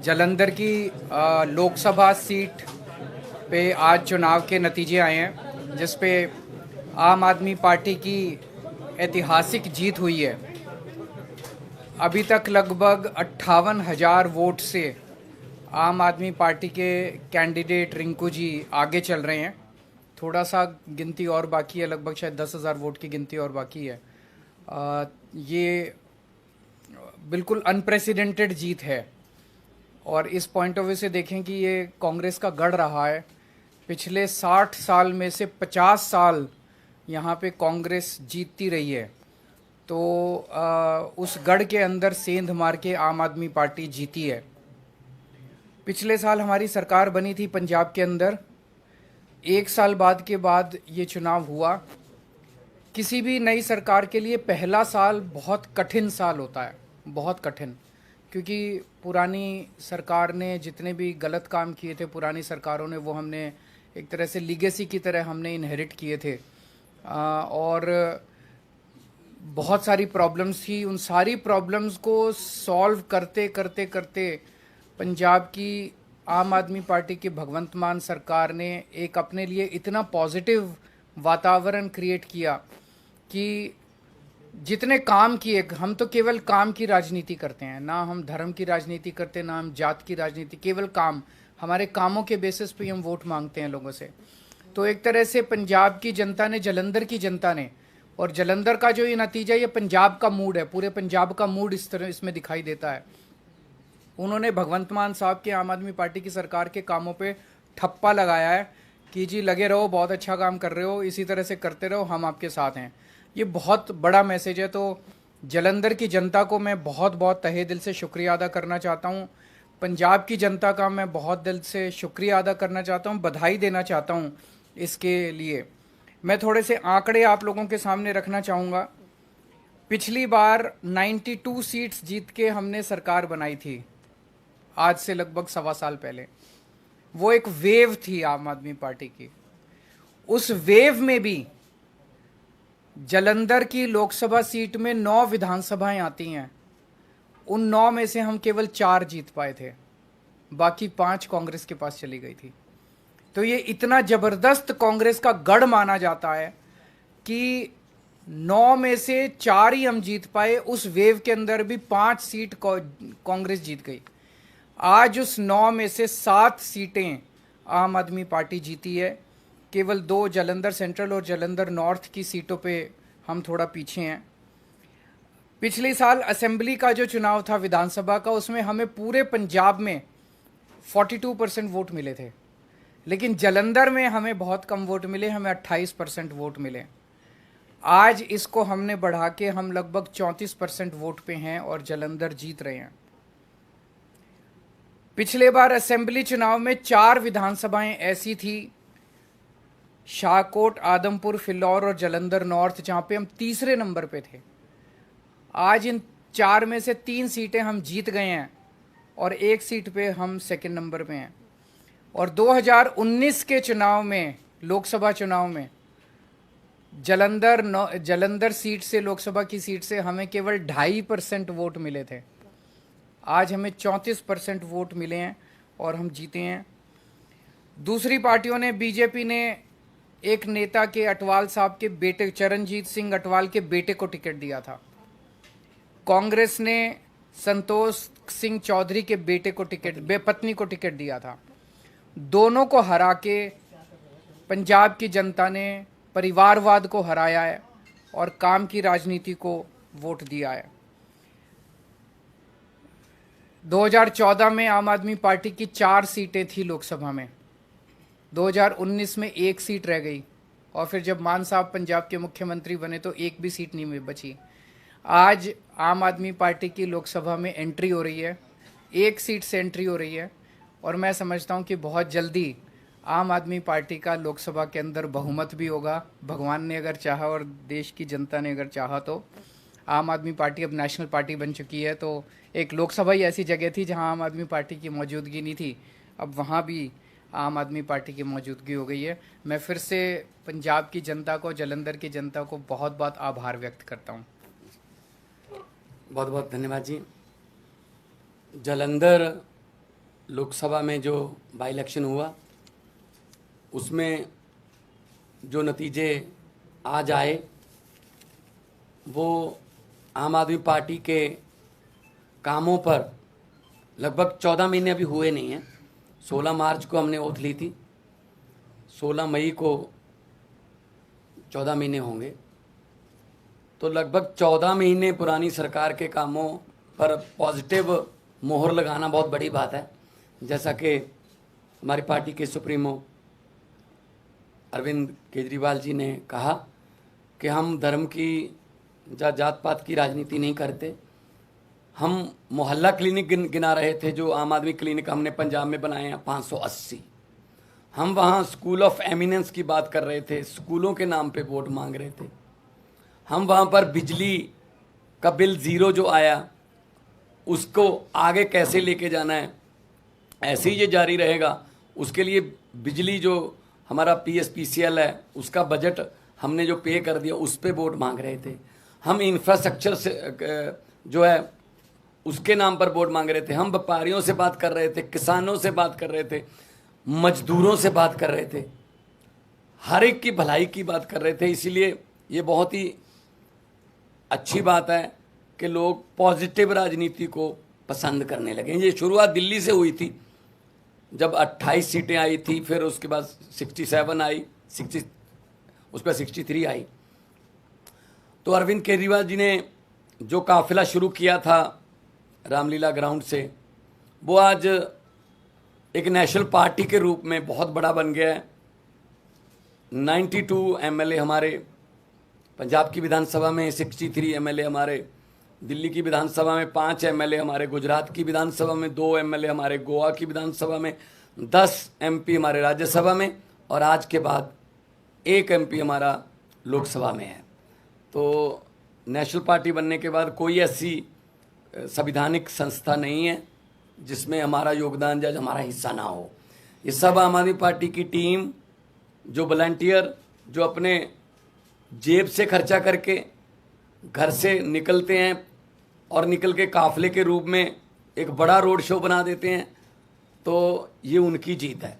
जालंधर की लोकसभा सीट पे आज चुनाव के नतीजे आए हैं, जिस पे आम आदमी पार्टी की ऐतिहासिक जीत हुई है। अभी तक लगभग 58,000 वोट से आम आदमी पार्टी के कैंडिडेट रिंकू जी आगे चल रहे हैं। थोड़ा सा गिनती और बाकी है, लगभग शायद 10,000 वोट की गिनती और बाकी है। ये बिल्कुल अनप्रेसिडेंटेड जीत है और इस पॉइंट ऑफ व्यू से देखें कि ये कांग्रेस का गढ़ रहा है। पिछले 60 साल में से 50 साल यहाँ पे कांग्रेस जीतती रही है, तो उस गढ़ के अंदर सेंध मार के आम आदमी पार्टी जीती है। पिछले साल हमारी सरकार बनी थी पंजाब के अंदर। 1 साल बाद के बाद ये चुनाव हुआ। किसी भी नई सरकार के लिए पहला साल बहुत कठिन साल होता है, बहुत कठिन, क्योंकि पुरानी सरकार ने जितने भी गलत काम किए थे, पुरानी सरकारों ने, वो हमने एक तरह से लीगेसी की तरह हमने इनहेरिट किए थे। और बहुत सारी प्रॉब्लम्स थी। उन सारी प्रॉब्लम्स को सॉल्व करते करते करते पंजाब की आम आदमी पार्टी की भगवंत मान सरकार ने एक अपने लिए इतना पॉजिटिव वातावरण क्रिएट किया कि जितने काम किए, हम तो केवल काम की राजनीति करते हैं, ना हम धर्म की राजनीति करते, ना हम जात की राजनीति, केवल काम। हमारे कामों के बेसिस पे हम वोट मांगते हैं लोगों से। तो एक तरह से पंजाब की जनता ने, जालंधर की जनता ने, और जालंधर का जो ये नतीजा, ये पंजाब का मूड है, पूरे पंजाब का मूड इस तरह इसमें दिखाई देता है। उन्होंने भगवंत मान साहब के आम आदमी पार्टी की सरकार के कामों पे ठप्पा लगाया है कि जी लगे रहो, बहुत अच्छा काम कर रहे हो, इसी तरह से करते रहो, हम आपके साथ हैं। ये बहुत बड़ा मैसेज है। तो जालंधर की जनता को मैं बहुत बहुत तहे दिल से शुक्रिया अदा करना चाहता हूँ। पंजाब की जनता का मैं बहुत दिल से शुक्रिया अदा करना चाहता हूँ, बधाई देना चाहता हूँ इसके लिए। मैं थोड़े से आंकड़े आप लोगों के सामने रखना चाहूँगा। पिछली बार 92 सीट्स जीत के हमने सरकार बनाई थी, आज से लगभग 1.25 साल पहले। वो एक वेव थी आम आदमी पार्टी की। उस वेव में भी जालंधर की लोकसभा सीट में 9 विधानसभाएं आती हैं। उन 9 में से हम केवल 4 जीत पाए थे, बाकी 5 कांग्रेस के पास चली गई थी। तो ये इतना जबरदस्त कांग्रेस का गढ़ माना जाता है कि 9 में से 4 ही हम जीत पाए। उस वेव के अंदर भी 5 सीट कांग्रेस जीत गई। आज उस 9 में से 7 सीटें आम आदमी पार्टी जीती है। केवल 2 जालंधर सेंट्रल और जालंधर नॉर्थ की सीटों पे हम थोड़ा पीछे हैं। पिछले साल असेंबली का जो चुनाव था विधानसभा का, उसमें हमें पूरे पंजाब में 42% वोट मिले थे, लेकिन जालंधर में हमें बहुत कम वोट मिले, हमें 28% वोट मिले। आज इसको हमने बढ़ा के हम लगभग 34% वोट पे हैं और जालंधर जीत रहे हैं। पिछले बार असेंबली चुनाव में 4 विधानसभाएं ऐसी थी, शाहकोट, आदमपुर, फिलौर और जालंधर नॉर्थ, जहां पे हम तीसरे नंबर पे थे। आज इन 4 में से 3 सीटें हम जीत गए हैं और 1 सीट पे हम सेकंड नंबर पे हैं। और 2019 के चुनाव में, लोकसभा चुनाव में, जालंधर सीट से, लोकसभा की सीट से हमें केवल 2.5% वोट मिले थे। आज हमें 34% वोट मिले हैं और हम जीते हैं। दूसरी पार्टियों ने, बीजेपी ने एक नेता के, अटवाल साहब के बेटे, चरणजीत सिंह अटवाल के बेटे को टिकट दिया था। कांग्रेस ने संतोष सिंह चौधरी के बेटे को पत्नी को टिकट दिया था। दोनों को हरा के पंजाब की जनता ने परिवारवाद को हराया है और काम की राजनीति को वोट दिया है। 2014 में आम आदमी पार्टी की 4 सीटें थी लोकसभा में। 2019 में 1 सीट रह गई और फिर जब मान साहब पंजाब के मुख्यमंत्री बने तो 1 भी सीट नहीं बची। आज आम आदमी पार्टी की लोकसभा में एंट्री हो रही है, 1 सीट से एंट्री हो रही है और मैं समझता हूं कि बहुत जल्दी आम आदमी पार्टी का लोकसभा के अंदर बहुमत भी होगा। भगवान ने अगर चाहा और देश की जनता ने अगर चाहा तो आम आदमी पार्टी अब नेशनल पार्टी बन चुकी है। तो एक लोकसभा ही ऐसी जगह थी जहां आम आदमी पार्टी की मौजूदगी नहीं थी, अब वहां भी आम आदमी पार्टी की मौजूदगी हो गई है। मैं फिर से पंजाब की जनता को, जालंधर की जनता को बहुत बहुत आभार व्यक्त करता हूँ। बहुत बहुत धन्यवाद जी। जालंधर लोकसभा में जो बाई इलेक्शन हुआ उसमें जो नतीजे आज आए वो आम आदमी पार्टी के कामों पर लगभग 14 महीने अभी हुए नहीं हैं। 16 मार्च को हमने ओथ ली थी, 16 मई को 14 महीने होंगे, तो लगभग 14 महीने पुरानी सरकार के कामों पर पॉजिटिव मोहर लगाना बहुत बड़ी बात है। जैसा कि हमारी पार्टी के सुप्रीमो अरविंद केजरीवाल जी ने कहा कि हम धर्म की या जात पात की राजनीति नहीं करते। हम मोहल्ला क्लिनिक गिना रहे थे, जो आम आदमी क्लिनिक हमने पंजाब में बनाए हैं 580। हम वहाँ स्कूल ऑफ एमिनेंस की बात कर रहे थे, स्कूलों के नाम पे वोट मांग रहे थे। हम वहाँ पर बिजली का बिल ज़ीरो जो आया उसको आगे कैसे लेके जाना है, ऐसे ही ये जारी रहेगा, उसके लिए बिजली जो हमारा PSPCL है उसका बजट हमने जो पे कर दिया उस पे वोट मांग रहे थे। हम इंफ्रास्ट्रक्चर से जो है उसके नाम पर वोट मांग रहे थे। हम व्यापारियों से बात कर रहे थे, किसानों से बात कर रहे थे, मजदूरों से बात कर रहे थे, हर एक की भलाई की बात कर रहे थे। इसीलिए ये बहुत ही अच्छी बात है कि लोग पॉजिटिव राजनीति को पसंद करने लगे। ये शुरुआत दिल्ली से हुई थी, जब 28 सीटें आई थी, फिर उसके बाद 67 आई, 60 उस पर 63 आई। तो अरविंद केजरीवाल जी ने जो काफिला शुरू किया था रामलीला ग्राउंड से, वो आज एक नेशनल पार्टी के रूप में बहुत बड़ा बन गया है। 92 MLA हमारे पंजाब की विधानसभा में, 63 MLA हमारे दिल्ली की विधानसभा में, 5 MLA हमारे गुजरात की विधानसभा में, 2 MLA हमारे गोवा की विधानसभा में, 10 MP हमारे राज्यसभा में, और आज के बाद 1 MP हमारा लोकसभा में है। तो नेशनल पार्टी बनने के बाद कोई ऐसी संवैधानिक संस्था नहीं है जिसमें हमारा योगदान या हमारा हिस्सा ना हो। ये सब आम आदमी पार्टी की टीम, जो वॉलंटियर, जो अपने जेब से खर्चा करके घर से निकलते हैं और निकल के काफिले के रूप में एक बड़ा रोड शो बना देते हैं, तो ये उनकी जीत है।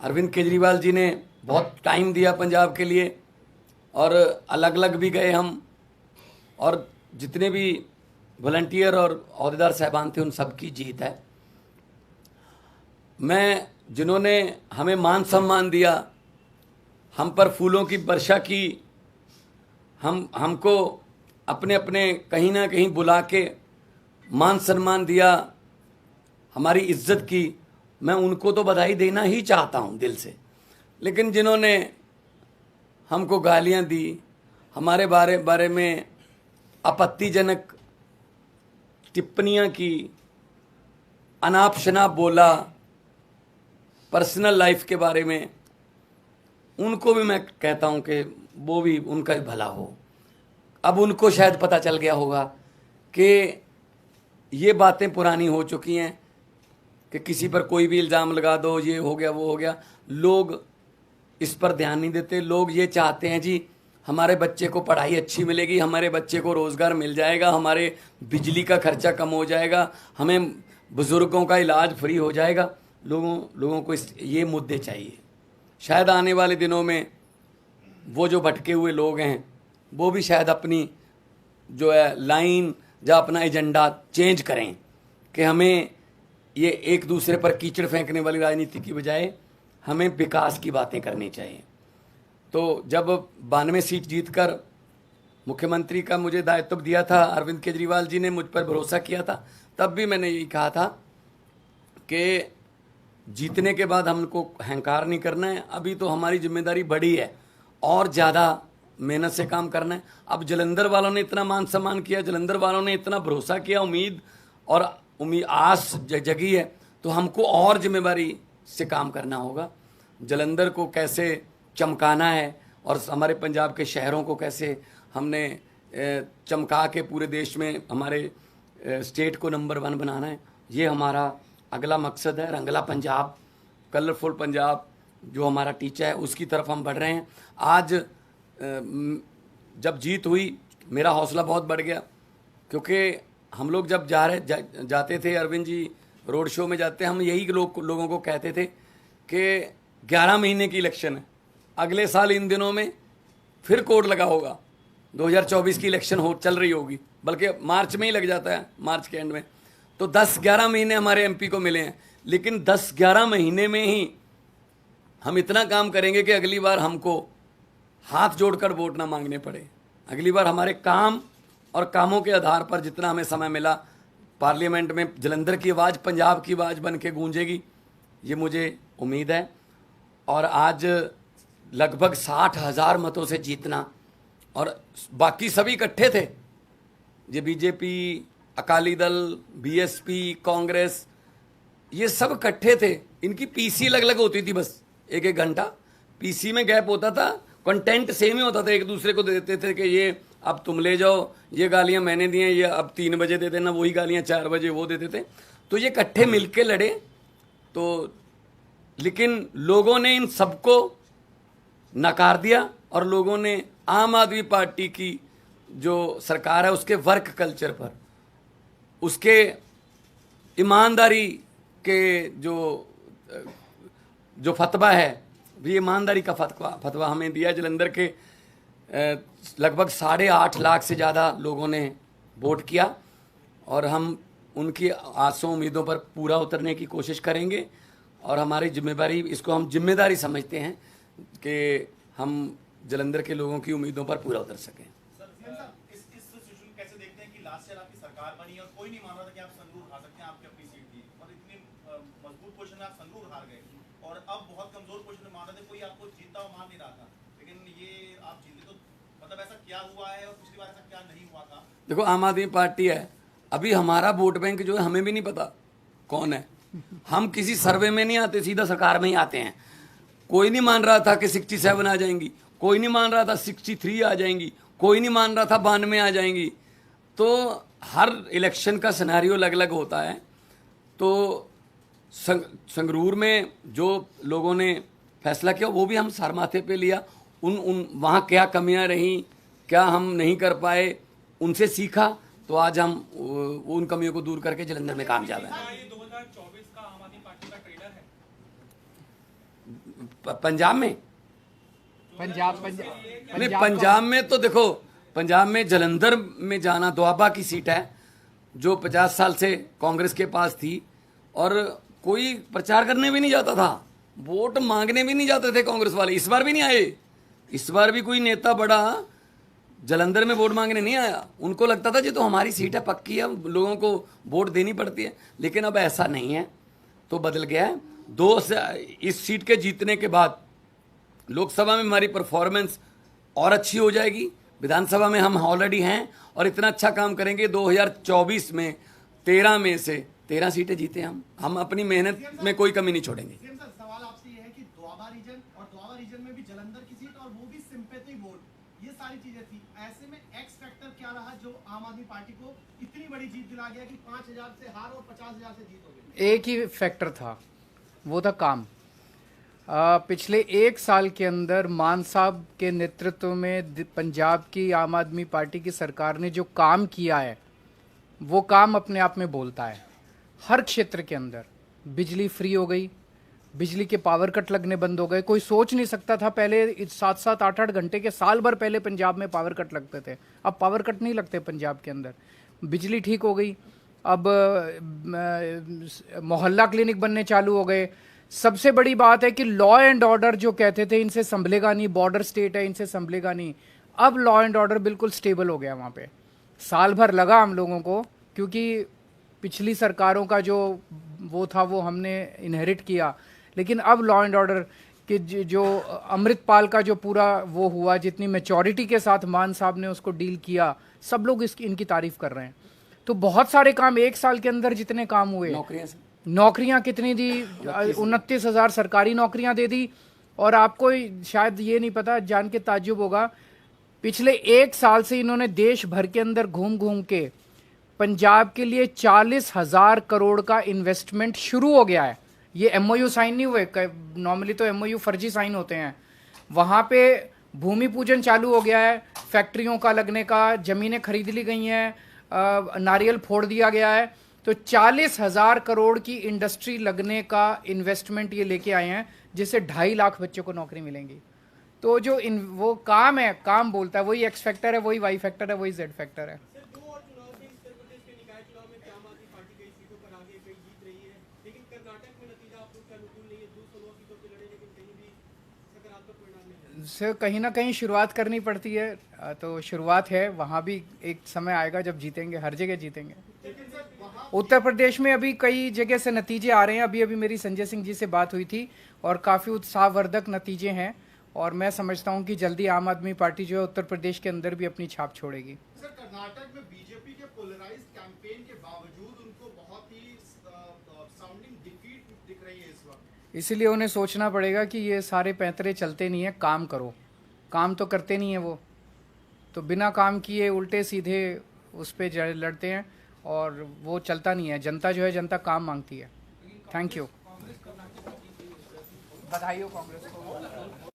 अरविंद केजरीवाल जी ने बहुत टाइम दिया पंजाब के लिए, और अलग अलग भी गए हम, और जितने भी वॉलंटियर और अहदेदार साहबान थे उन सब की जीत है। मैं जिन्होंने हमें मान सम्मान दिया, हम पर फूलों की वर्षा की, हमको अपने अपने कहीं ना कहीं बुला के मान सम्मान दिया, हमारी इज्जत की, मैं उनको तो बधाई देना ही चाहता हूं दिल से। लेकिन जिन्होंने हमको गालियां दी, हमारे बारे में आपत्तिजनक टिप्पणियां की, अनाप शनाप बोला, पर्सनल लाइफ के बारे में, उनको भी मैं कहता हूं कि वो भी उनका ही भला हो। अब उनको शायद पता चल गया होगा कि ये बातें पुरानी हो चुकी हैं कि किसी पर कोई भी इल्ज़ाम लगा दो, ये हो गया वो हो गया। लोग इस पर ध्यान नहीं देते। लोग ये चाहते हैं जी हमारे बच्चे को पढ़ाई अच्छी मिलेगी, हमारे बच्चे को रोज़गार मिल जाएगा, हमारे बिजली का खर्चा कम हो जाएगा, हमें बुज़ुर्गों का इलाज फ्री हो जाएगा। लोगों को ये मुद्दे चाहिए। शायद आने वाले दिनों में वो जो भटके हुए लोग हैं वो भी शायद अपनी जो है लाइन या अपना एजेंडा चेंज करें कि हमें ये एक दूसरे पर कीचड़ फेंकने वाली राजनीति की बजाय हमें विकास की बातें करनी चाहिए। तो जब 92 सीट जीतकर मुख्यमंत्री का मुझे दायित्व दिया था, अरविंद केजरीवाल जी ने मुझ पर भरोसा किया था, तब भी मैंने यही कहा था कि जीतने के बाद हमको अहंकार नहीं करना है। अभी तो हमारी जिम्मेदारी बड़ी है और ज़्यादा मेहनत से काम करना है। अब जलंधर वालों ने इतना मान सम्मान किया, जलंधर वालों ने इतना भरोसा किया, उम्मीद आस जगी है, तो हमको और जिम्मेदारी से काम करना होगा। जलंधर को कैसे चमकाना है और हमारे पंजाब के शहरों को कैसे हमने चमका के पूरे देश में हमारे स्टेट को नंबर 1 बनाना है, ये हमारा अगला मकसद है। रंगला पंजाब, कलरफुल पंजाब जो हमारा टीचा है, उसकी तरफ हम बढ़ रहे हैं। आज जब जीत हुई मेरा हौसला बहुत बढ़ गया, क्योंकि हम लोग जब जाते थे, अरविंद जी रोड शो में जाते हम यही लोगों को कहते थे कि 11 महीने की इलेक्शन है, अगले साल इन दिनों में फिर कोड लगा होगा, 2024 की इलेक्शन चल रही होगी, बल्कि मार्च में ही लग जाता है, मार्च के एंड में। तो 10-11 महीने हमारे एमपी को मिले हैं, लेकिन 10-11 महीने में ही हम इतना काम करेंगे कि अगली बार हमको हाथ जोड़कर वोट ना मांगने पड़े। अगली बार हमारे काम और कामों के आधार पर जितना हमें समय मिला, पार्लियामेंट में जलंधर की आवाज़ पंजाब की आवाज़ बन के गूंजेगी, ये मुझे उम्मीद है। और आज लगभग 60,000 मतों से जीतना, और बाकी सभी इकट्ठे थे, ये बीजेपी, अकाली दल, बीएसपी, कांग्रेस, ये सब इकट्ठे थे। इनकी पीसी अलग अलग होती थी, बस एक एक घंटा पीसी में गैप होता था, कंटेंट सेम ही होता था, एक दूसरे को देते थे कि ये अब तुम ले जाओ, ये गालियां मैंने दी हैं, ये अब 3 बजे दे देना, वही गालियां 4 बजे वो देते थे। तो ये इकट्ठे मिलके लड़े। तो लेकिन लोगों ने इन सबको नकार दिया, और लोगों ने आम आदमी पार्टी की जो सरकार है उसके वर्क कल्चर पर, उसके ईमानदारी के जो फतवा है, भी ईमानदारी का फतवा हमें दिया। जलंधर के लगभग 8.5 लाख से ज़्यादा लोगों ने वोट किया, और हम उनकी आसों उम्मीदों पर पूरा उतरने की कोशिश करेंगे। और हमारी जिम्मेदारी, इसको हम जिम्मेदारी समझते हैं कि हम जलंधर के लोगों की उम्मीदों पर पूरा उतर सकें। इस सिचुएशन कैसे देखते हैं कि लास्ट ईयर आपकी सरकार बनी और कोई नहीं मान रहा था कि आप संगरूर हार सकते हैं, आपकी अपनी सीट थी और इतनी मजबूत पोजीशन में आप संगरूर हार गए, और अब बहुत कमजोर पोजीशन में मान रहे थे, कोई आपको जीतता हुआ मान नहीं रहा था, लेकिन ये आप जीते। तो मतलब ऐसा क्या हुआ है और पिछली बार ऐसा क्या नहीं हुआ था? देखो, आम आदमी पार्टी है, अभी हमारा वोट बैंक जो है हमें भी नहीं पता कौन है। हम किसी सर्वे में नहीं आते, सीधा सरकार में ही आते हैं। कोई नहीं मान रहा था कि 67 आ जाएंगी, कोई नहीं मान रहा था 63 आ जाएंगी, कोई नहीं मान रहा था 92 आ जाएंगी। तो हर इलेक्शन का सिनेरियो अलग अलग होता है। तो संगरूर में जो लोगों ने फैसला किया वो भी हम सर माथे पे लिया। उन वहाँ क्या कमियां रहीं, क्या हम नहीं कर पाए, उनसे सीखा। तो आज हम उन कमियों को दूर करके जलंधर में कामयाब हैं। ये 2024 का आम आदमी पार्टी का ट्रेलर है पंजाब में नहीं, पंजाब में तो देखो, पंजाब में जलंधर में जाना, दोआबा की सीट है जो 50 साल से कांग्रेस के पास थी, और कोई प्रचार करने भी नहीं जाता था, वोट मांगने भी नहीं जाते थे कांग्रेस वाले। इस बार भी नहीं आए, इस बार भी कोई नेता बड़ा जलंधर में वोट मांगने नहीं आया। उनको लगता था जी तो हमारी सीट है, पक्की है, लोगों को वोट देनी पड़ती है। लेकिन अब ऐसा नहीं है, तो बदल गया है। इस सीट के जीतने के बाद लोकसभा में हमारी परफॉर्मेंस और अच्छी हो जाएगी, विधानसभा में हम ऑलरेडी हैं, और इतना अच्छा काम करेंगे 2024 में 13 में से 13 सीटें जीते हम अपनी मेहनत में कोई कमी नहीं छोड़ेंगे। सवाल आपसे ये है कि दोआबा रीजन में भी जलंधर की सीट और वो भी सिंपैथी वोट, ये सारी चीजें थी। ऐसे में एक्स फैक्टर क्या रहा जो आम आदमी पार्टी को इतनी बड़ी जीत दिला गया कि 5,000 से हार और 50,000 से जीत हो गई? एक ही फैक्टर था, वो था काम। पिछले 1 साल के अंदर मान साहब के नेतृत्व में पंजाब की आम आदमी पार्टी की सरकार ने जो काम किया है, वो काम अपने आप में बोलता है। हर क्षेत्र के अंदर बिजली फ्री हो गई, बिजली के पावर कट लगने बंद हो गए। कोई सोच नहीं सकता था पहले 7-7, 8-8 घंटे के, साल भर पहले पंजाब में पावर कट लगते थे, अब पावर कट नहीं लगते पंजाब के अंदर। बिजली ठीक हो गई, अब मोहल्ला क्लिनिक बनने चालू हो गए। सबसे बड़ी बात है कि लॉ एंड ऑर्डर जो कहते थे इनसे संभलेगा नहीं, बॉर्डर स्टेट है इनसे संभलेगा नहीं, अब लॉ एंड ऑर्डर बिल्कुल स्टेबल हो गया वहाँ पे। साल भर लगा हम लोगों को, क्योंकि पिछली सरकारों का जो वो था वो हमने इनहेरिट किया। लेकिन अब लॉ एंड ऑर्डर के जो अमृतपाल का जो पूरा वो हुआ, जितनी मैच्योरिटी के साथ मान साहब ने उसको डील किया, सब लोग इनकी तारीफ कर रहे हैं। तो बहुत सारे काम 1 साल के अंदर जितने काम हुए, नौकरियां कितनी दी, 29,000 सरकारी नौकरियां दे दी। और आपको शायद ये नहीं पता, जान के ताज्जुब होगा, पिछले 1 साल से इन्होंने देश भर के अंदर घूम घूम के पंजाब के लिए 40,000 करोड़ का इन्वेस्टमेंट शुरू हो गया है। ये एमओयू साइन नहीं हुए, नॉर्मली तो एमओयू फर्जी साइन होते हैं। वहाँ पे भूमि पूजन चालू हो गया है, फैक्ट्रियों का लगने का, जमीनें खरीद ली गई हैं, नारियल फोड़ दिया गया है। तो तो 40,000 करोड़ की इंडस्ट्री लगने का इन्वेस्टमेंट ये लेके आए हैं, जिससे 2.5 लाख बच्चों को नौकरी मिलेंगी। तो जो वो काम है, काम बोलता है, वही एक्स फैक्टर है, वही वाई फैक्टर है, वही जेड फैक्टर है। सर, दो और चुनाव थे उत्तर प्रदेश के निकाय चुनाव में आम आदमी पार्टी कई सीटों पर आगे कई जीत रही है, लेकिन कर्नाटक में नतीजा आप लोग के अनुकूल नहीं है। 216 सीटों पर लड़े लेकिन कहीं भी सकारात्मक परिणाम नहीं है। से कहीं ना कहीं शुरुआत करनी पड़ती है, तो शुरुआत है, वहाँ भी एक समय आएगा जब जीतेंगे, हर जगह जीतेंगे। उत्तर प्रदेश में अभी कई जगह से नतीजे आ रहे हैं। अभी अभी मेरी संजय सिंह जी से बात हुई थी और काफ़ी उत्साहवर्धक नतीजे हैं, और मैं समझता हूं कि जल्दी आम आदमी पार्टी जो है उत्तर प्रदेश के अंदर भी अपनी छाप छोड़ेगी। सर, कर्नाटक में बीजेपी के पोलराइज्ड कैंपेन के बावजूद उनको बहुत ही साउंडिंग डिफीट दिख रही है इस वक्त। इसीलिए उन्हें सोचना पड़ेगा कि ये सारे पैंतरे चलते नहीं है, काम करो। काम तो करते नहीं है वो, तो बिना काम किए उल्टे सीधे उस पर लड़ते हैं, और वो चलता नहीं है। जनता जो है, जनता काम मांगती है। Thank you. बधाई हो कांग्रेस को।